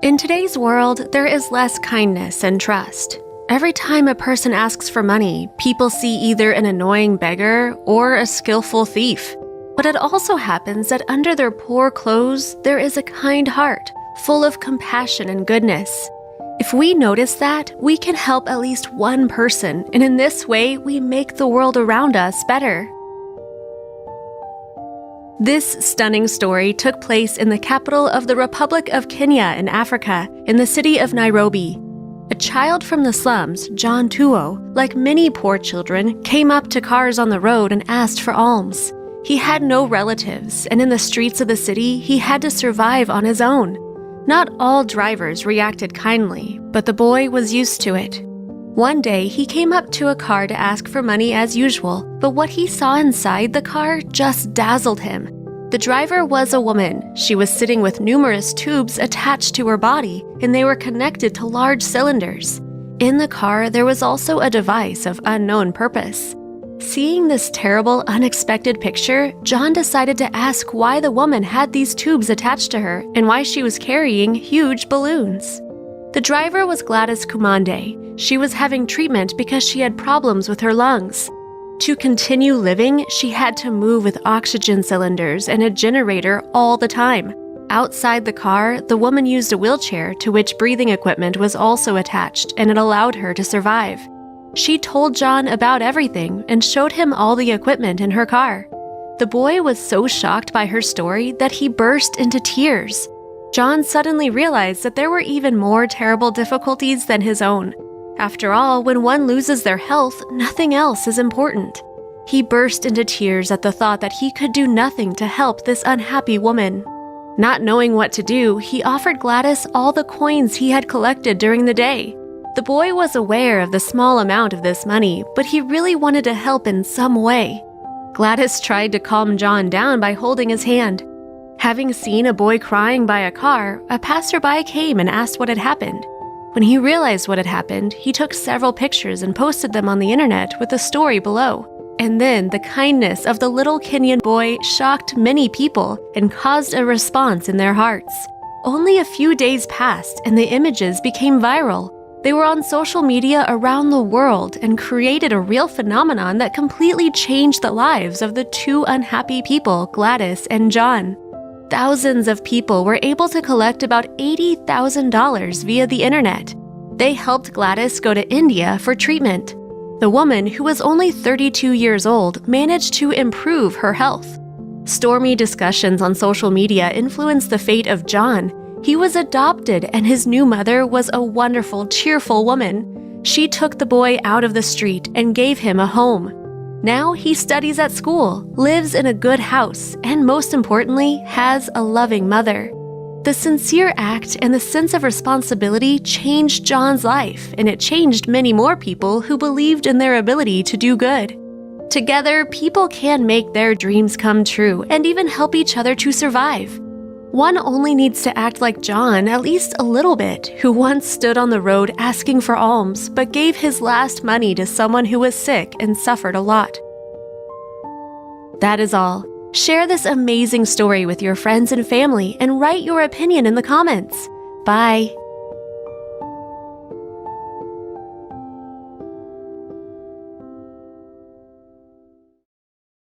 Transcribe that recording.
In today's world, there is less kindness and trust. Every time a person asks for money, people see either an annoying beggar or a skillful thief. But it also happens that under their poor clothes, there is a kind heart, full of compassion and goodness. If we notice that, we can help at least one person, and in this way, we make the world around us better. This stunning story took place in the capital of the Republic of Kenya in Africa, in the city of Nairobi. A child from the slums, John Tuo, like many poor children, came up to cars on the road and asked for alms. He had no relatives, and in the streets of the city, he had to survive on his own. Not all drivers reacted kindly, but the boy was used to it. One day, he came up to a car to ask for money as usual, but what he saw inside the car just dazzled him. The driver was a woman. She was sitting with numerous tubes attached to her body, and they were connected to large cylinders. In the car, there was also a device of unknown purpose. Seeing this terrible, unexpected picture, John decided to ask why the woman had these tubes attached to her and why she was carrying huge balloons. The driver was Gladys Kumande. She was having treatment because she had problems with her lungs. To continue living, she had to move with oxygen cylinders and a generator all the time. Outside the car, the woman used a wheelchair to which breathing equipment was also attached, and it allowed her to survive. She told John about everything and showed him all the equipment in her car. The boy was so shocked by her story that he burst into tears. John suddenly realized that there were even more terrible difficulties than his own. After all, when one loses their health, nothing else is important. He burst into tears at the thought that he could do nothing to help this unhappy woman. Not knowing what to do, he offered Gladys all the coins he had collected during the day. The boy was aware of the small amount of this money, but he really wanted to help in some way. Gladys tried to calm John down by holding his hand. Having seen a boy crying by a car, a passerby came and asked what had happened. When he realized what had happened, he took several pictures and posted them on the internet with the story below. And then the kindness of the little Kenyan boy shocked many people and caused a response in their hearts. Only a few days passed and the images became viral. They were on social media around the world and created a real phenomenon that completely changed the lives of the two unhappy people, Gladys and John. Thousands of people were able to collect about $80,000 via the internet. They helped Gladys go to India for treatment. The woman, who was only 32 years old, managed to improve her health. Stormy discussions on social media influenced the fate of John. He was adopted, and his new mother was a wonderful, cheerful woman. She took the boy out of the street and gave him a home. Now he studies at school, lives in a good house, and most importantly, has a loving mother. The sincere act and the sense of responsibility changed John's life, and it changed many more people who believed in their ability to do good. Together, people can make their dreams come true and even help each other to survive. One only needs to act like John at least a little bit, who once stood on the road asking for alms, but gave his last money to someone who was sick and suffered a lot. That is all. Share this amazing story with your friends and family and write your opinion in the comments. Bye!